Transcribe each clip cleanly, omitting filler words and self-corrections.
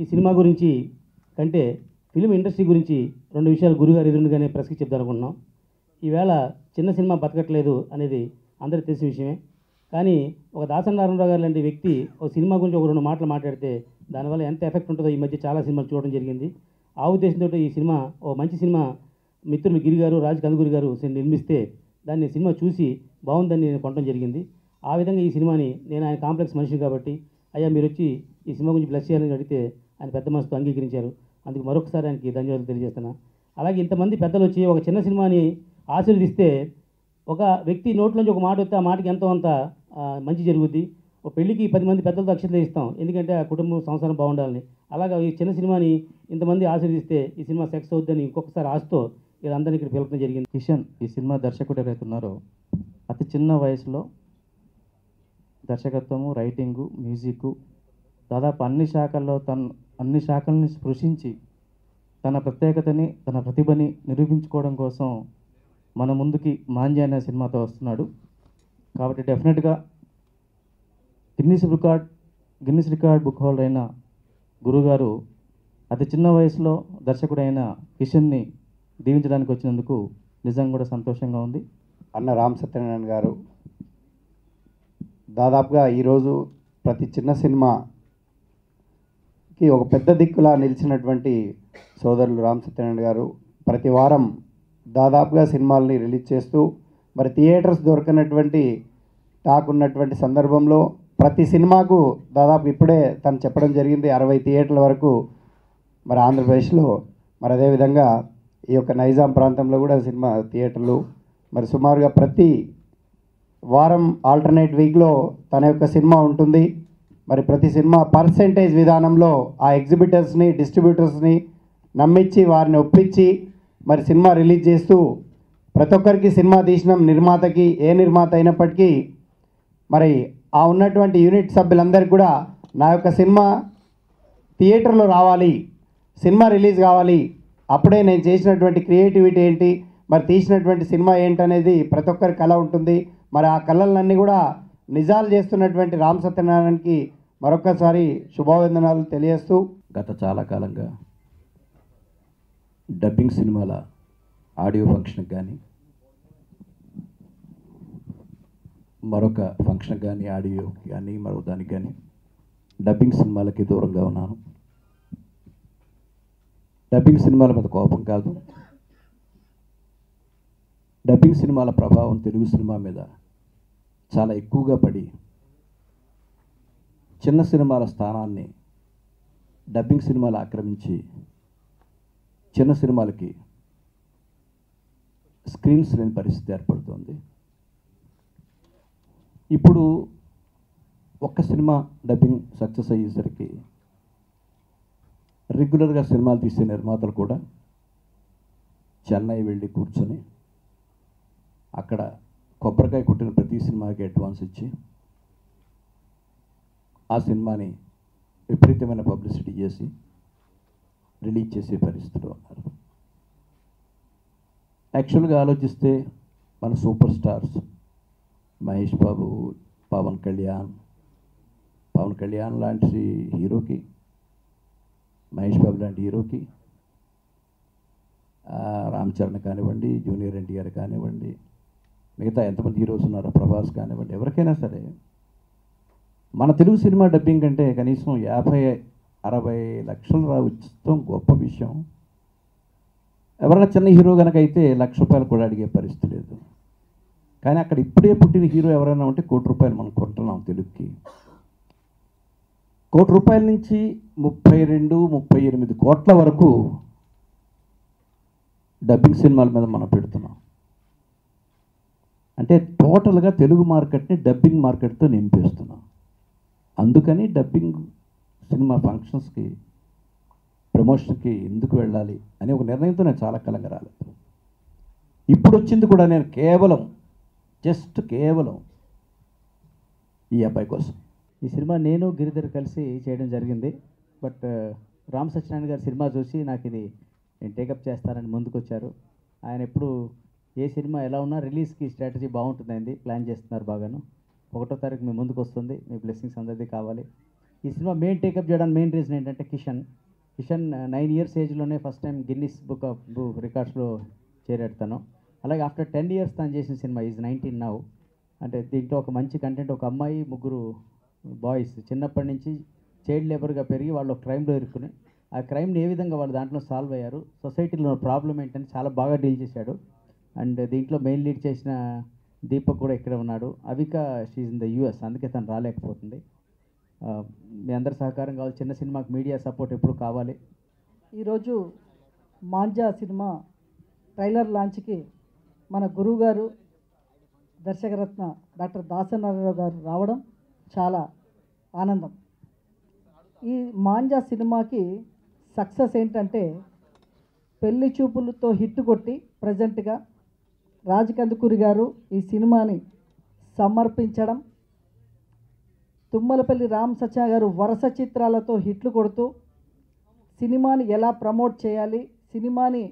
ఈ సినిమా గురించి కంటే ఫిలిం ఇండస్ట్రీ గురించి రెండు విషయాలు గురుగారు ఎదురుగానే ప్రెస్కి చెప్తారనుకుంటున్నాం. ఈవేళ చిన్న సినిమా బతకట్లేదు అనేది అందరికీ తెలిసిన విషయమే. కానీ ఒక దాసనారాయణరావు గారు లాంటి వ్యక్తి ఒక సినిమా గురించి ఒక రెండు మాటలు మాట్లాడితే దానివల్ల ఎంత ఎఫెక్ట్ ఉంటుందో ఈ మధ్య చాలా సినిమాలు చూడడం జరిగింది. ఆ ఉద్దేశంతో ఈ సినిమా ఓ మంచి సినిమా మిత్రులు గిరి గారు, రాజ్ కందుకూరి గారు నిర్మిస్తే దాన్ని సినిమా చూసి బాగుందని నేను కొనడం జరిగింది. ఆ విధంగా ఈ సినిమాని నేను ఆయన కాంప్లెక్స్ మనిషి కాబట్టి అయ్యా మీరు వచ్చి ఈ సినిమా గురించి బ్లెస్ చేయాలని అడిగితే ఆయన పెద్ద మనసుతో అంగీకరించారు. అందుకు మరొకసారి ఆయనకి ధన్యవాదాలు తెలియజేస్తున్నా. అలాగే ఇంతమంది పెద్దలు వచ్చి ఒక చిన్న సినిమాని ఆశీర్వదిస్తే ఒక వ్యక్తి నోట్లోంచి ఒక మాట వస్తే ఆ మాటకి ఎంతో అంత మంచి జరుగుద్ది. ఒక పెళ్ళికి 10 మంది పెద్దలతో అక్షతలు ఇస్తాం, ఎందుకంటే ఆ కుటుంబం సంసారం బాగుండాలని. అలాగా ఈ చిన్న సినిమాని ఇంతమంది ఆశీర్వదిస్తే ఈ సినిమా సక్సెస్ అవుద్దని ఇంకొకసారి ఆశతో వీళ్ళందరినీ ఇక్కడ పిలవడం జరిగింది. కిషన్ ఈ సినిమా దర్శకుడు ఎవరైతే ఉన్నారో అతి చిన్న వయసులో దర్శకత్వము, రైటింగు, మ్యూజిక్ దాదాపు అన్ని శాఖల్ని స్పృశించి తన ప్రత్యేకతని, తన ప్రతిభని నిరూపించుకోవడం కోసం మన ముందుకి మాంజా అనే సినిమాతో వస్తున్నాడు. కాబట్టి డెఫినెట్గా గిన్నిస్ రికార్డ్ బుక్ హోల్డర్ అయిన గురుగారు అతి చిన్న వయసులో దర్శకుడైన కిషన్ని దీవించడానికి వచ్చినందుకు నిజంగా కూడా సంతోషంగా ఉంది. అన్న రామ్ సత్యనారాయణ గారు దాదాపుగా ఈరోజు ప్రతి చిన్న సినిమాకి ఒక పెద్ద దిక్కులా నిలిచినటువంటి సోదరులు రామ్ సత్యనారాయణ గారు ప్రతి వారం దాదాపుగా సినిమాల్ని రిలీజ్ చేస్తూ మరి థియేటర్స్ దొరకనటువంటి టాక్ ఉన్నటువంటి సందర్భంలో ప్రతి సినిమాకు దాదాపు ఇప్పుడే తను చెప్పడం జరిగింది 60 థియేటర్ల వరకు మరి ఆంధ్రప్రదేశ్లో, మరి అదేవిధంగా ఈ యొక్క నైజాం ప్రాంతంలో కూడా సినిమా థియేటర్లు మరి సుమారుగా ప్రతి వారం ఆల్టర్నేట్ వీక్లో తన యొక్క సినిమా ఉంటుంది. మరి ప్రతి సినిమా పర్సెంటేజ్ విధానంలో ఆ ఎగ్జిబిటర్స్ని, డిస్ట్రిబ్యూటర్స్ని నమ్మించి వారిని ఒప్పించి మరి సినిమా రిలీజ్ చేస్తూ ప్రతి ఒక్కరికి సినిమా తీసిన నిర్మాతకి ఏ నిర్మాత అయినప్పటికీ మరి ఆ ఉన్నటువంటి యూనిట్ సభ్యులందరికీ కూడా నా యొక్క సినిమా థియేటర్లో రావాలి, సినిమా రిలీజ్ కావాలి, అప్పుడే నేను చేసినటువంటి క్రియేటివిటీ ఏంటి, మరి తీసినటువంటి సినిమా ఏంటనేది ప్రతి ఒక్కరి కళ ఉంటుంది. మరి ఆ కళలన్నీ కూడా నిజాలు చేస్తున్నటువంటి రామ్ సత్యనారాయణకి మరొకసారి శుభావందనాలు తెలియజేస్తూ, గత చాలా కాలంగా డబ్బింగ్ సినిమాల ఆడియో ఫంక్షన్కి కానీ మరొక ఫంక్షన్కి కానీ ఆడియోకి కానీ మరొక దానికి కానీ డబ్బింగ్ సినిమాలకి దూరంగా ఉన్నాను. డబ్బింగ్ సినిమాల మీద కోపం కాదు, డబ్బింగ్ సినిమాల ప్రభావం తెలుగు సినిమా మీద చాలా ఎక్కువగా పడి చిన్న సినిమాల స్థానాన్ని డబ్బింగ్ సినిమాలు ఆక్రమించి చిన్న సినిమాలకి స్క్రీన్స్ లేని పరిస్థితి ఏర్పడుతుంది. ఇప్పుడు ఒక్క సినిమా డబ్బింగ్ సక్సెస్ అయ్యేసరికి రెగ్యులర్గా సినిమాలు తీసే నిర్మాతలు కూడా చెన్నై వెళ్ళి కూర్చొని అక్కడ కొబ్బరికాయ కొట్టిన ప్రతి సినిమాకి అడ్వాన్స్ ఇచ్చి ఆ సినిమాని విపరీతమైన పబ్లిసిటీ చేసి రిలీజ్ చేసే పరిస్థితిలో ఉన్నారు. యాక్చువల్గా ఆలోచిస్తే మన సూపర్ స్టార్స్ మహేష్ బాబు, పవన్ కళ్యాణ్ లాంటి హీరోకి, మహేష్ బాబు లాంటి హీరోకి, రామ్ చరణ్ కానివ్వండి, జూనియర్ ఎన్టీఆర్ కానివ్వండి, మిగతా ఎంతమంది హీరోస్ ఉన్నారో, ప్రభాస్ కానివ్వండి, ఎవరికైనా సరే మన తెలుగు సినిమా డబ్బింగ్ అంటే కనీసం 50-60 లక్షలు రావచ్చం గొప్ప విషయం. ఎవరైనా చిన్న హీరో కనుక అయితే ₹1,00,000 కూడా అడిగే పరిస్థితి లేదు. కానీ అక్కడ ఇప్పుడే పుట్టిన హీరో ఎవరైనా ఉంటే ₹1,00,00,000 మనం కొంటున్నాం తెలుగుకి. ₹1,00,00,000 నుంచి 32-38 కోట్ల వరకు డబ్బింగ్ సినిమాల మీద మనం పెడుతున్నాం. అంటే టోటల్గా తెలుగు మార్కెట్ని డబ్బింగ్ మార్కెట్తో నింపేస్తున్నాం. అందుకని డబ్బింగ్ సినిమా ఫంక్షన్స్కి, ప్రమోషన్కి ఎందుకు వెళ్ళాలి అని ఒక నిర్ణయంతో నేను చాలా కాలంగా రాలేదు. ఇప్పుడు వచ్చింది కూడా నేను కేవలం ఈ అబ్బాయి కోసం. ఈ సినిమా నేను గిరిధర్ కలిసి చేయడం జరిగింది. బట్ రామ్ సత్యనారాయణ గారి సినిమా చూసి నాకు ఇది నేను టేకప్ చేస్తానని ముందుకొచ్చారు. ఆయన ఎప్పుడు ఏ సినిమా ఎలా ఉన్నా రిలీజ్కి స్ట్రాటజీ బాగుంటుందండి, ప్లాన్ చేస్తున్నారు బాగాను. 1వ తారీఖు మీ ముందుకు వస్తుంది, మీ బ్లెస్సింగ్స్ అందరిది కావాలి. ఈ సినిమా మెయిన్ టేకప్ చేయడానికి మెయిన్ రీజన్ ఏంటంటే కిషన్ 9 ఇయర్స్ ఏజ్లోనే first time Guinness book of రికార్డ్స్లో చేరాడు తను. అలాగే ఆఫ్టర్ 10 ఇయర్స్ తను చేసిన సినిమా ఈజ్ 19 నౌ. అంటే దీంట్లో ఒక మంచి కంటెంట్, ఒక అమ్మాయి, 3 బాయ్స్ చిన్నప్పటి నుంచి చైల్డ్ లేబర్గా పెరిగి వాళ్ళు ఒక క్రైమ్లో ఇరుక్కుని ఆ క్రైమ్ని ఏ విధంగా వాళ్ళు దాంట్లో సాల్వ్ అయ్యారు, సొసైటీలో ప్రాబ్లం ఏంటని చాలా బాగా డీల్ చేశాడు. అండ్ దీంట్లో మెయిన్ లీడ్ చేసిన దీపక్ కూడా ఇక్కడ ఉన్నాడు. Avika she's in the US, అందుకే తను రాలేకపోతుంది. మీ అందరి సహకారం కావాలి. చిన్న సినిమాకి మీడియా సపోర్ట్ ఎప్పుడు కావాలి. ఈరోజు మాంజా సినిమా ట్రైలర్ లాంచ్కి మన గురువు గారు దర్శకరత్న డాక్టర్ దాసనారాయణరావు గారు రావడం చాలా ఆనందం. ఈ మాంజా సినిమాకి సక్సెస్ ఏంటంటే పెళ్లి చూపులతో హిట్ కొట్టి ప్రజెంట్గా రాజకందుకూరి గారు ఈ సినిమాని సమర్పించడం, తుమ్మలపల్లి రామ్ సత్య గారు వరుస చిత్రాలతో హిట్లు కొడుతూ సినిమాని ఎలా ప్రమోట్ చేయాలి, సినిమాని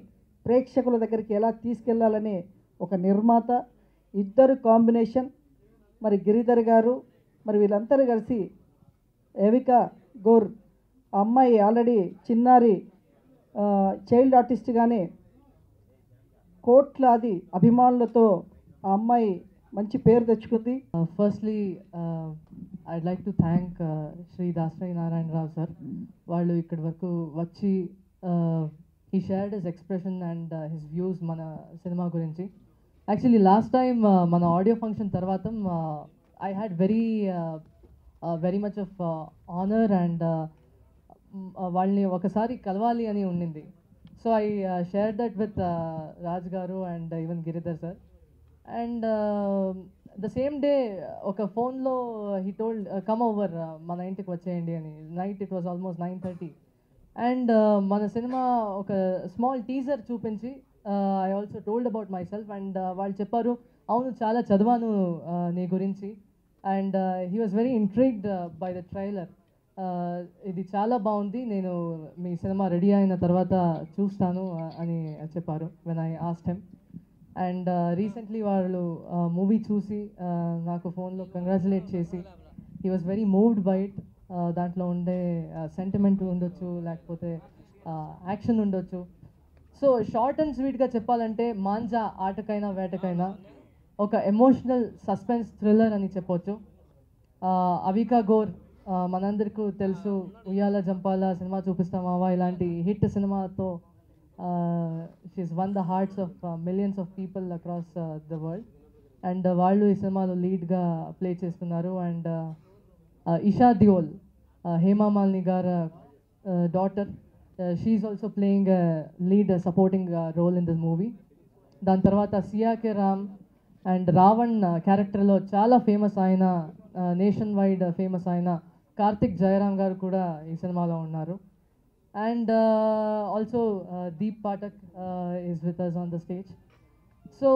ప్రేక్షకుల దగ్గరికి ఎలా తీసుకెళ్లాలనే ఒక నిర్మాత, ఇద్దరు కాంబినేషన్, మరి గిరిధర్ గారు, మరి వీళ్ళందరూ కలిసి ఎవిక గౌర్ అమ్మాయి ఆల్రెడీ చిన్నారి చైల్డ్ ఆర్టిస్ట్గానే కోట్లాది అభిమానులతో ఆ అమ్మాయి మంచి పేరు తెచ్చుకుంది. Firstly, I'd like to thank Sri Dasrai Narayan Rao sir. వాళ్ళు ఇక్కడి వరకు వచ్చి he shared his expression and his views మన సినిమా గురించి. యాక్చువల్లీ లాస్ట్ టైం మన ఆడియో ఫంక్షన్ తర్వాత I had very much of honor and వాళ్ళని ఒకసారి కలవాలి అని ఉండింది. So I share that with Raj గారు and even Giridhar sir. And the same day ఒక ఫోన్లో హీ టోల్డ్ కమ్ ఓవర్ మన ఇంటికి వచ్చేయండి అని. Night it was almost 9:30 and మన సినిమా ఒక స్మాల్ టీజర్ చూపించి I also told about myself and వాళ్ళు చెప్పారు, అవును చాలా చదివాను నీ గురించి. And he was very intrigued by the trailer. ఇది చాలా బాగుంది, నేను మీ సినిమా రెడీ అయిన తర్వాత చూస్తాను అని చెప్పారు when I asked him. And recently వాళ్ళు మూవీ చూసి నాకు ఫోన్లో కంగ్రాచులేట్ చేసి he was very moved by it. దాంట్లో ఉండే సెంటిమెంట్ ఉండొచ్చు, లేకపోతే యాక్షన్ ఉండొచ్చు. సో షార్ట్ అండ్ స్వీట్గా చెప్పాలంటే మాంజా ఆటకైనా వేటకైనా ఒక ఎమోషనల్ సస్పెన్స్ థ్రిల్లర్ అని చెప్పొచ్చు. అవికా గౌర్ మనందరికీ తెలుసు, ఉయ్యాల జంపాల సినిమా చూపిస్తామావా ఇలాంటి హిట్ సినిమాతో she's won the hearts of millions of people across the world. And వాళ్ళు ఈ సినిమాలో లీడ్గా ప్లే చేస్తున్నారు. And Isha Deol, Hema Malini garu daughter, she's also playing lead supporting role in this movie. దాని తర్వాత సియాకే రామ్ అండ్ రావణ్ క్యారెక్టర్లో చాలా ఫేమస్ అయిన, నేషన్ వైడ్ ఫేమస్ అయిన కార్తిక్ జయరామ్ గారు కూడా ఈ సినిమాలో ఉన్నారు. And also Deep Pathak is with us on the stage. So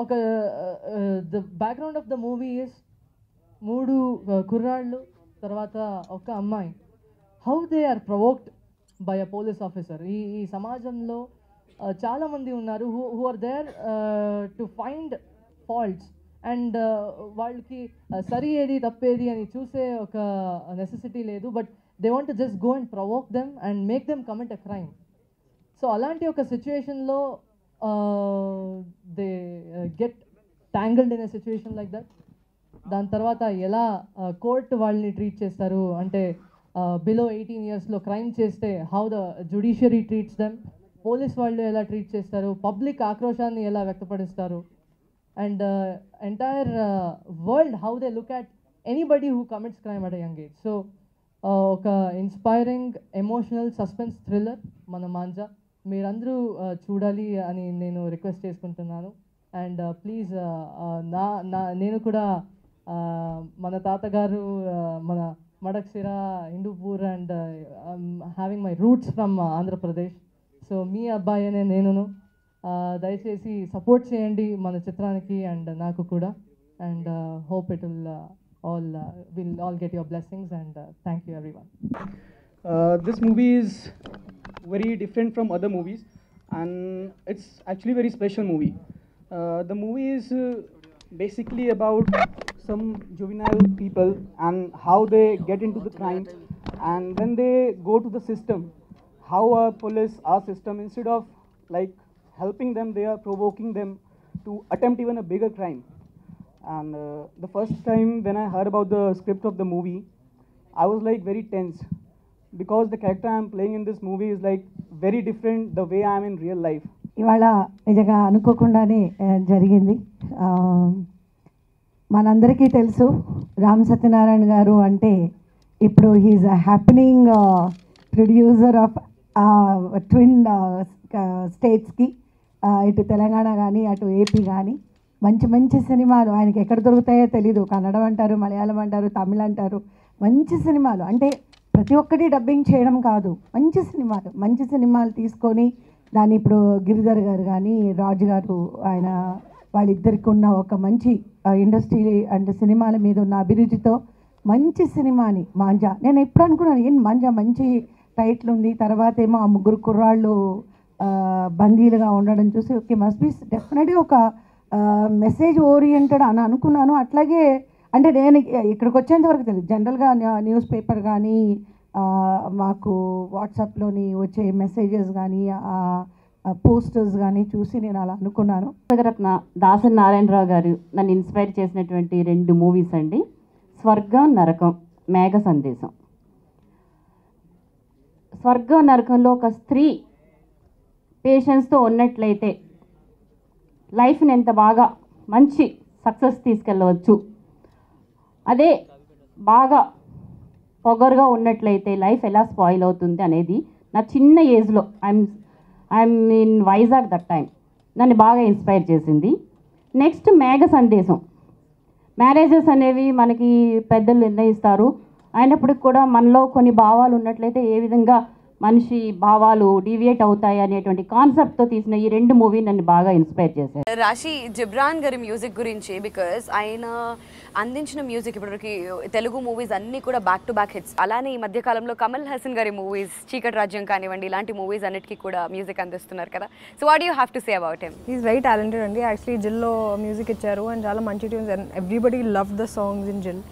ఒక the background of the movie is 3 కుర్రాళ్ళు తర్వాత ఒక అమ్మాయి, how they are provoked by a police officer. ఈ సమాజంలో చాలామంది ఉన్నారు who are there to find faults and వాళ్ళకి సరి ఏది తప్పేది అని చూసే ఒక నెసెసిటీ లేదు, but they want to just go and provoke them and make them commit a crime. So అలాంటి ఒక సిచ్యువేషన్లో they get tangled in a situation like that. దాని తర్వాత ఎలా కోర్టు వాళ్ళని ట్రీట్ చేస్తారు అంటే బిలో 18 ఇయర్స్లో క్రైమ్ చేస్తే how the judiciary treats them, police వాళ్ళు ఎలా ట్రీట్ చేస్తారు, పబ్లిక్ ఆక్రోశాన్ని ఎలా వ్యక్తపరుస్తారు, and entire world how they look at anybody who commits crime at a young age. So ఒక ఇన్స్పైరింగ్ ఎమోషనల్ సస్పెన్స్ థ్రిల్లర్ మన మాంజా. మీరందరూ చూడాలి అని నేను రిక్వెస్ట్ చేసుకుంటున్నాను. అండ్ ప్లీజ్ నేను కూడా మన తాతగారు మన Madakasira, Hindupur and having my roots from Andhra Pradesh. So మీ అబ్బాయి అనే నేను, దయచేసి సపోర్ట్ చేయండి మన చిత్రానికి అండ్ నాకు కూడా. And hope it will all get your blessings and thank you everyone. This movie is very different from other movies and it's actually very special movie. The movie is basically about some juvenile people and how they get into the crime, and when they go to the system, how our police, our system, instead of like helping them, they are provoking them to attempt even a bigger crime. And the first time when I heard about the script of the movie, I was like very tense, because the character I am playing in this movie is like very different the way I am in real life. ఇవాళ నిజంగా అనుకోకుండానే జరిగింది. మనందరికీ తెలుసు రామ్ సత్యనారాయణ గారు అంటే ఇప్పుడు he's a happening producer of twin స్టేట్స్కి, ఇటు తెలంగాణ కానీ అటు ఏపీ కానీ మంచి మంచి సినిమాలు ఆయనకి ఎక్కడ దొరుకుతాయో తెలీదు. కన్నడం అంటారు, మలయాళం అంటారు, తమిళ్ అంటారు. మంచి సినిమాలు అంటే ప్రతి ఒక్కటి డబ్బింగ్ చేయడం కాదు, మంచి సినిమాలు తీసుకొని దాన్ని ఇప్పుడు గిరిధర్ గారు కానీ రాజు గారు ఆయన వాళ్ళిద్దరికి ఉన్న ఒక మంచి ఇండస్ట్రీ అంటే సినిమాల మీద ఉన్న అభిరుచితో మంచి సినిమాని మాంజా, నేను ఎప్పుడు అనుకున్నాను ఏం మాంజా మంచి టైటిల్ ఉంది, తర్వాత ఏమో ఆ ముగ్గురు కుర్రాళ్ళు బందీలుగా ఉండడం చూసి ఓకే మస్ట్ బి డెఫినెట్గా ఒక మెసేజ్ ఓరియంటెడ్ అని అనుకున్నాను. అట్లాగే అంటే నేను ఇక్కడికి వచ్చేంత వరకు తెలియదు, జనరల్గా న్యూస్ పేపర్ కానీ మాకు వాట్సాప్లోని వచ్చే మెసేజెస్ కానీ పోస్టర్స్ కానీ చూసి నేను అలా అనుకున్నాను. రత్న దాసరి నారాయణరావు గారు నన్ను ఇన్స్పైర్ చేసినటువంటి 2 మూవీస్ అండి, స్వర్గం నరకం, మేఘ సందేశం. స్వర్గం నరకంలో ఒక స్త్రీ పేషెన్స్తో ఉన్నట్లయితే లైఫ్ని ఎంత బాగా మంచి సక్సెస్ తీసుకెళ్ళవచ్చు, అదే బాగా పొగరుగా ఉన్నట్లయితే లైఫ్ ఎలా స్పాయిల్ అవుతుంది అనేది నా చిన్న ఏజ్లో I'm in Vizag that time నన్ను బాగా ఇన్స్పైర్ చేసింది. నెక్స్ట్ మేఘ సందేశం. మ్యారేజెస్ అనేవి మనకి పెద్దలు నిర్ణయిస్తారు, అయినప్పటికి కూడా మనలో కొన్ని భావాలు ఉన్నట్లయితే ఏ విధంగా మనిషి భావాలు డీవియేట్ అవుతాయి అనేటువంటి కాన్సెప్ట్తో తీసిన ఈ 2 మూవీ నన్ను బాగా ఇన్స్పైర్ చేశాయి. రాశి జిబ్రాన్ గారి మ్యూజిక్ గురించి, బికాజ్ ఆయన అందించిన మ్యూజిక్ ఇప్పటివరకు తెలుగు మూవీస్ అన్నీ కూడా బ్యాక్ టు బ్యాక్ హిట్స్. అలానే ఈ మధ్యకాలంలో కమల్ హాసన్ గారి మూవీస్ చీకటి రాజ్యం కానివ్వండి, ఇలాంటి మూవీస్ అన్నిటికీ కూడా మ్యూజిక్ అందిస్తున్నారు కదా. So what you have to say about him? He's very talented అండి. యాక్చువల్లీ జిల్లో మ్యూజిక్ ఇచ్చారు అండ్ చాలా మంచి tunes and everybody love the songs in జిల్.